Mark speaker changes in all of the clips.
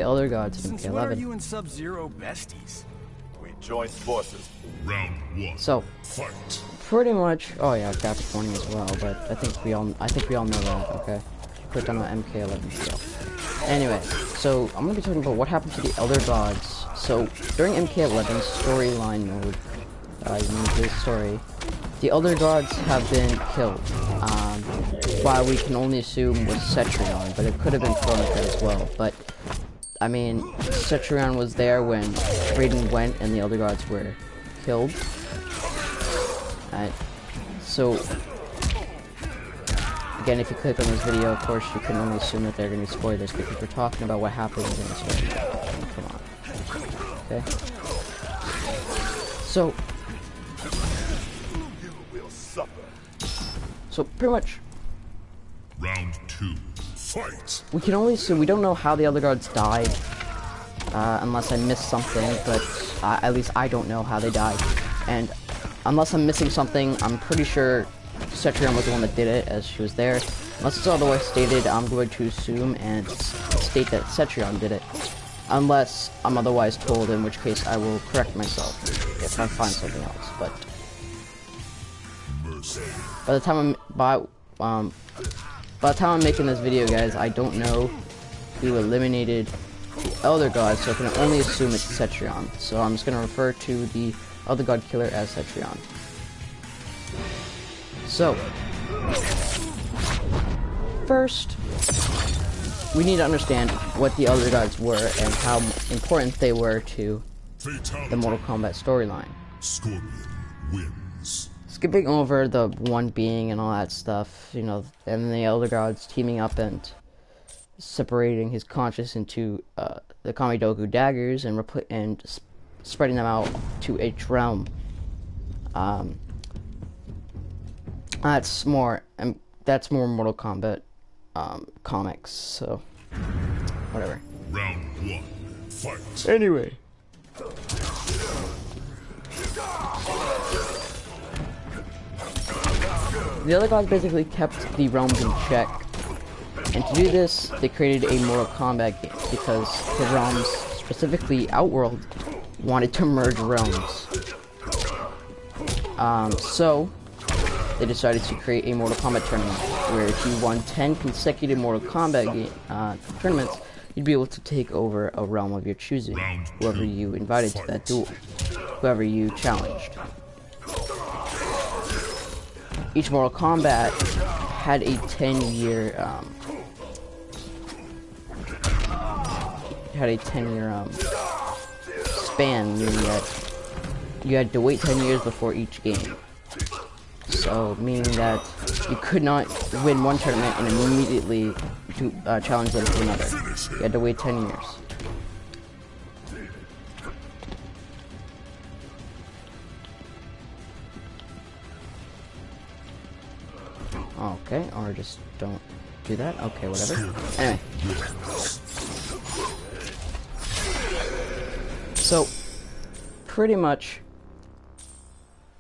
Speaker 1: the other gods in
Speaker 2: Since when are
Speaker 1: MK11.
Speaker 2: you and Sub-Zero besties?
Speaker 3: We joined forces.
Speaker 4: Round one.
Speaker 1: So,
Speaker 4: Fight.
Speaker 1: pretty much. Oh yeah, graphic warning as well. But I think we all know that. Okay, click on the MK11 stuff. Anyway, so I'm gonna be talking about what happened to the Elder Gods. So during MK11's storyline mode, his story, the Elder Gods have been killed. While we can only assume was Cetrion, but it could have been Kronika as well. But I mean, Cetrion was there when Raiden went and the Elder Gods were killed. So, again, if you click on this video, of course, you can only assume that they're going to be spoilers because we're talking about what happened in the story. Come on. Okay? So pretty much,
Speaker 4: Round two. Fight.
Speaker 1: we can only assume, we don't know how the Elder Gods died, unless I missed something, but at least I don't know how they died. And unless I'm missing something, I'm pretty sure Cetrion was the one that did it, as she was there. Unless it's otherwise stated, I'm going to assume and state that Cetrion did it. Unless I'm otherwise told, in which case I will correct myself if I find something else. But by the time I'm making this video, guys, I don't know who eliminated the Elder God, so I can only assume it's Cetrion. So I'm just going to refer to the Elder God killer as Cetrion. So, first, we need to understand what the Elder Gods were and how important they were to the Mortal Kombat storyline.
Speaker 4: Scorpion wins.
Speaker 1: Skipping over the one being and all that stuff, you know, and the Elder Gods teaming up and separating his conscience into the Kamidogu daggers and spreading them out to each realm. That's more Mortal Kombat comics, so whatever.
Speaker 4: Round one. Fight.
Speaker 1: Anyway. The Elder Gods basically kept the realms in check. And to do this, they created a Mortal Kombat game because the realms, specifically Outworld, wanted to merge realms. So they decided to create a Mortal Kombat tournament where if you won 10 consecutive Mortal Kombat tournaments, you'd be able to take over a realm of your choosing, whoever you invited to that duel, whoever you challenged. Each Mortal Kombat had a 10-year span, meaning that you had to wait 10 years before each game. So, meaning that you could not win one tournament and immediately challenge them to another. You had to wait 10 years. Okay, or just don't do that. Okay, whatever. Anyway. So, pretty much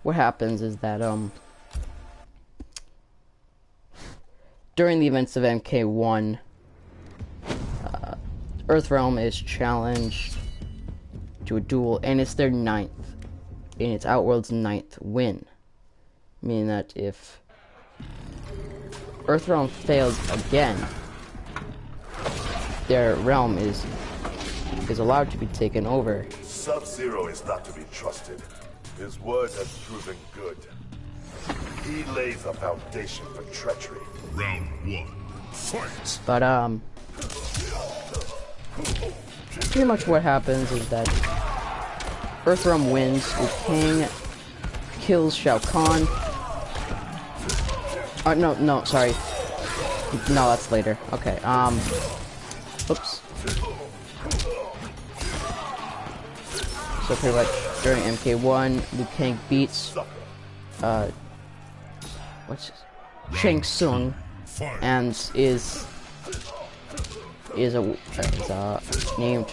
Speaker 1: what happens is that, during the events of MK1, Earthrealm is challenged to a duel, and it's their 9th, and it's Outworld's 9th win. Meaning that if Earthrealm fails again, their realm is allowed to be taken over.
Speaker 3: Sub-Zero is not to be trusted. His word has proven good. He lays a foundation for treachery.
Speaker 4: Round one. Fight.
Speaker 1: But pretty much what happens is that Earthrealm wins. Liu Kang kills Shao Kahn. No, sorry. No, that's later. Okay, oops. So pretty much during MK1, Liu Kang beats, Shang Tsung, and is named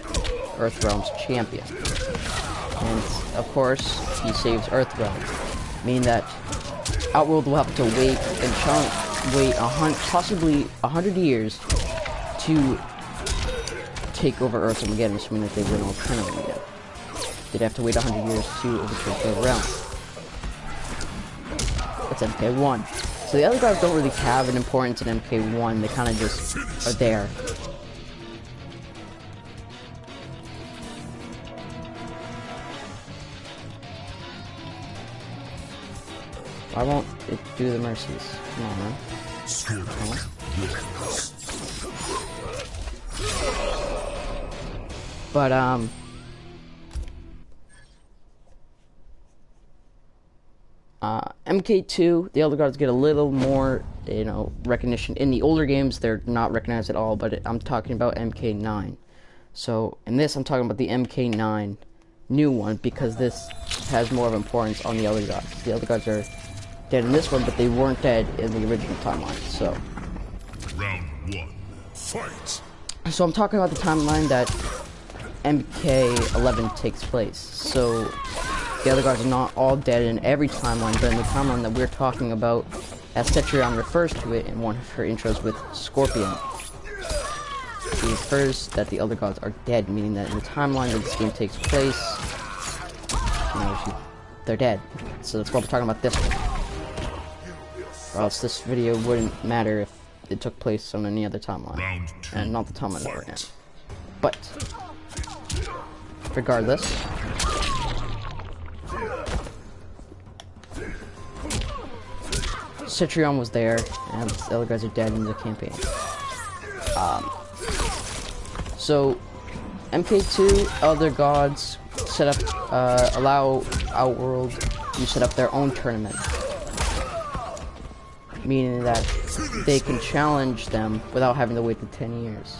Speaker 1: Earthrealm's champion. And of course, he saves Earthrealm, meaning that Outworld will have to wait and possibly 100 years to take over Earth Armageddon, assuming that they win alternately again. They'd have to wait 100 years to overtake the realm. That's MK1. So the other gods don't really have an importance in MK1, they kind of just are there. Why won't it do the mercies? Come on, man. But, MK2, the Elder Gods get a little more, you know, recognition. In the older games, they're not recognized at all, but I'm talking about MK9. So, in this, I'm talking about the MK9 new one, because this has more of importance on the Elder Gods. The Elder Gods are dead in this one, but they weren't dead in the original timeline, so.
Speaker 4: Round 1, fight!
Speaker 1: So I'm talking about the timeline that MK11 takes place. So the other guys are not all dead in every timeline, but in the timeline that we're talking about, as Cetrion refers to it in one of her intros with Scorpion, she refers that the Elder Gods are dead, meaning that in the timeline that this game takes place, you know, they're dead. So that's why we're talking about this one. Or else this video wouldn't matter if it took place on any other timeline.
Speaker 4: Round 2,
Speaker 1: and not the timeline that we're in. But regardless, Cetrion was there, and the other guys are dead in the campaign. So MK2, Elder Gods set up, allow Outworld to set up their own tournament, meaning that they can challenge them without having to wait the 10 years.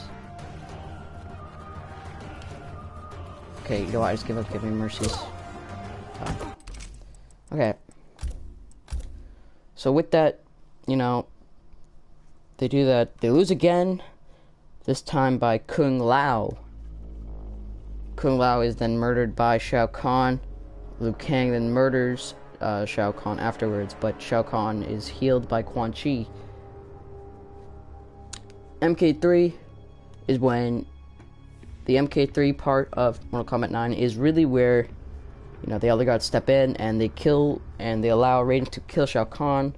Speaker 1: Okay, you know what, I just give up, give me mercies. Okay. So with that, you know, they do that. They lose again, this time by Kung Lao. Kung Lao is then murdered by Shao Kahn. Liu Kang then murders Shao Kahn afterwards, but Shao Kahn is healed by Quan Chi. MK3 is when the MK3 part of Mortal Kombat 9 is really where, you know, the Elder Gods step in and they kill, and they allow Raiden to kill Shao Kahn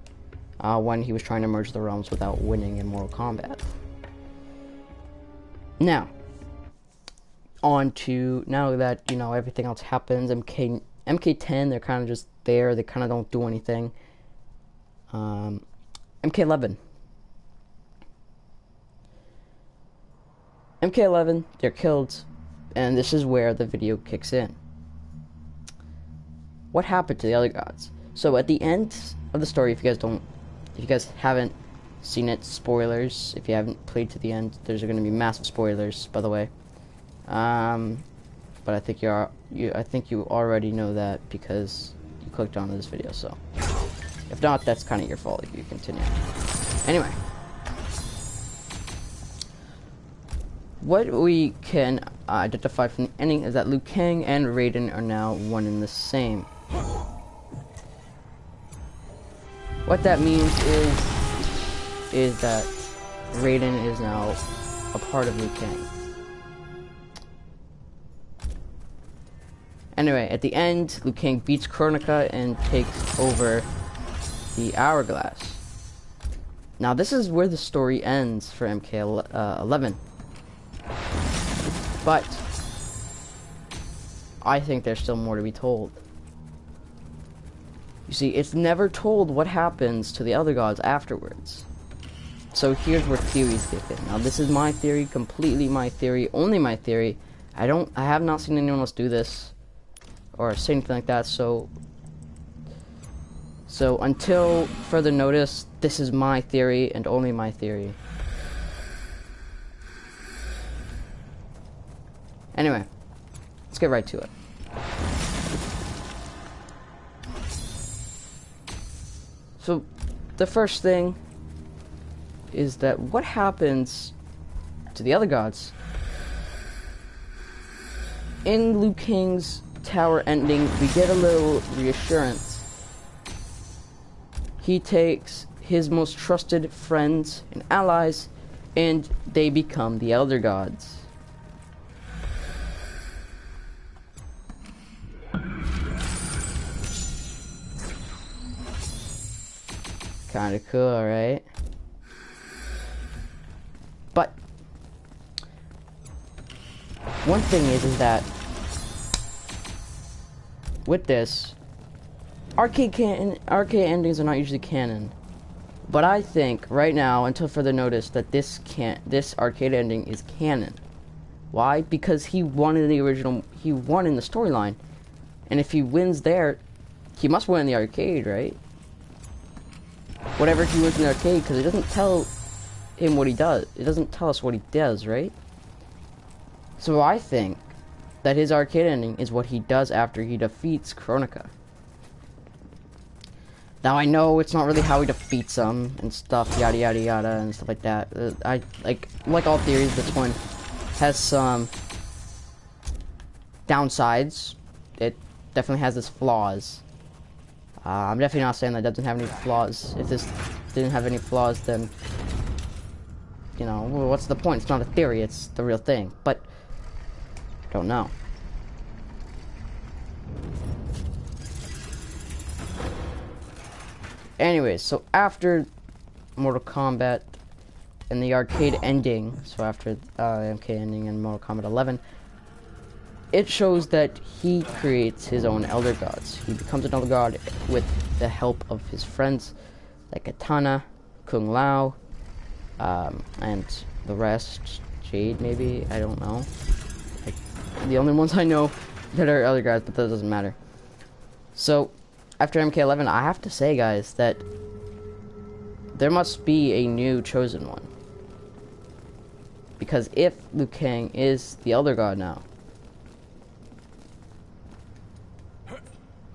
Speaker 1: when he was trying to merge the realms without winning in Mortal Kombat. Now, on to, now that, you know, everything else happens, MK10, they're kind of just there, they kind of don't do anything. MK11. MK11, they're killed, and this is where the video kicks in. What happened to the Elder Gods? So at the end of the story, if you guys haven't seen it, spoilers. If you haven't played to the end, there's going to be massive spoilers, by the way. But I think you already know that because you clicked on this video. So if not, that's kind of your fault if you continue. Anyway, what we can identify from the ending is that Liu Kang and Raiden are now one and the same. What that means is that Raiden is now a part of Liu Kang. Anyway, at the end, Liu Kang beats Kronika and takes over the Hourglass. Now, this is where the story ends for MK11. But I think there's still more to be told. You see, it's never told what happens to the Elder Gods afterwards. So here's where theories get in. Now, this is my theory, completely my theory, only my theory. I have not seen anyone else do this or say anything like that, so until further notice, this is my theory and only my theory. Anyway, let's get right to it. So, the first thing is that what happens to the Elder Gods in Liu Kang's tower ending, we get a little reassurance. He takes his most trusted friends and allies, and they become the Elder Gods. Kind of cool, right? But one thing is that with this, arcade endings are not usually canon. But I think right now, until further notice, that this arcade ending is canon. Why? Because he won in the original. He won in the storyline, and if he wins there, he must win in the arcade, right? Whatever he wins in the arcade, because it doesn't tell him what he does. It doesn't tell us what he does, right? So I think that his arcade ending is what he does after he defeats Kronika. Now I know it's not really how he defeats them and stuff, yada yada yada and stuff like that. I like all theories, this one has some downsides. It definitely has its flaws. I'm definitely not saying that it doesn't have any flaws. If this didn't have any flaws, then you know, what's the point? It's not a theory, it's the real thing. But don't know. Anyways, so after Mortal Kombat and the arcade ending, so after MK ending in Mortal Kombat 11, it shows that he creates his own Elder Gods. He becomes an Elder God with the help of his friends like Katana, Kung Lao, and the rest, Jade maybe, I don't know. Like, the only ones I know that are Elder Gods, but that doesn't matter. So after MK11, I have to say, guys, that there must be a new Chosen One. Because if Liu Kang is the Elder God now,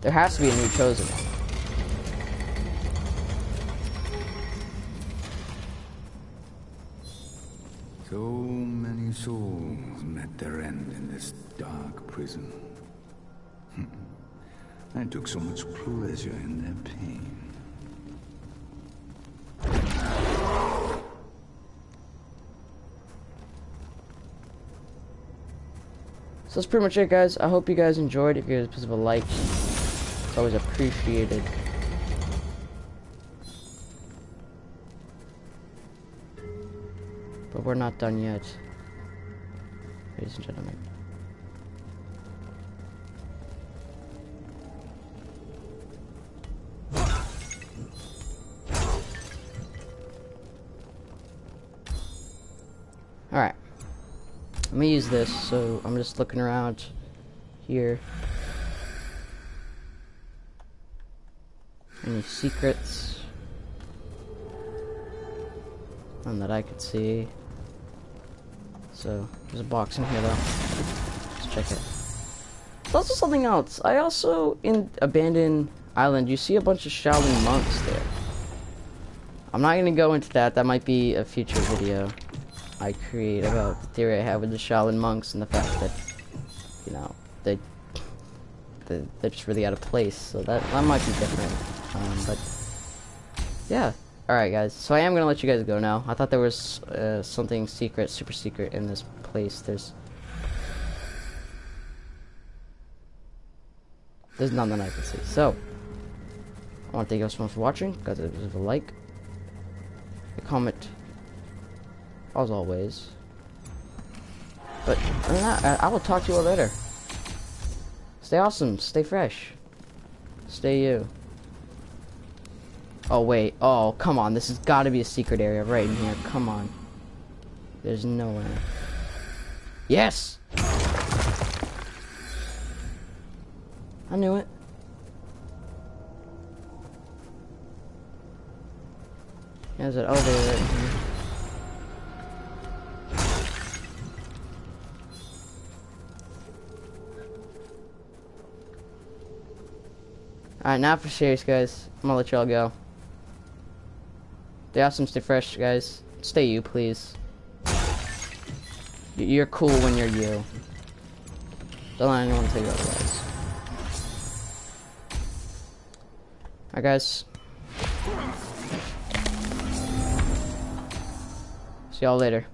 Speaker 1: there has to be a new Chosen One.
Speaker 5: So many souls met their end in this dark prison. I took so much pleasure in their pain.
Speaker 1: So that's pretty much it, guys. I hope you guys enjoyed. If you guys please leave a like, it's always appreciated. But we're not done yet, ladies and gentlemen. Alright, let me use this, so I'm just looking around here. Any secrets? None that I could see. So, there's a box in here though. Let's check it. There's also something else. I also, in Abandoned Island, you see a bunch of Shaolin monks there. I'm not gonna go into that, that might be a future video I create about the theory I have with the Shaolin monks and the fact that, you know, they're just really out of place, so that might be different. But yeah, alright guys, so I am gonna let you guys go now. I thought there was something secret, super secret in this place. There's none that I can see. So I want to thank you guys so much for watching. Guys, leave a like, a comment, as always. But other than that, I will talk to you all later. Stay awesome, stay fresh, stay you. Oh wait, oh come on, this has got to be a secret area right in here. Come on, there's no way. Yes, I knew it. There's an elevator right in here. Alright, now for serious, guys. I'm gonna let y'all go. Stay awesome, stay fresh, guys. Stay you, please. You're cool when you're you. Don't let anyone tell you otherwise. Alright, guys. See y'all later.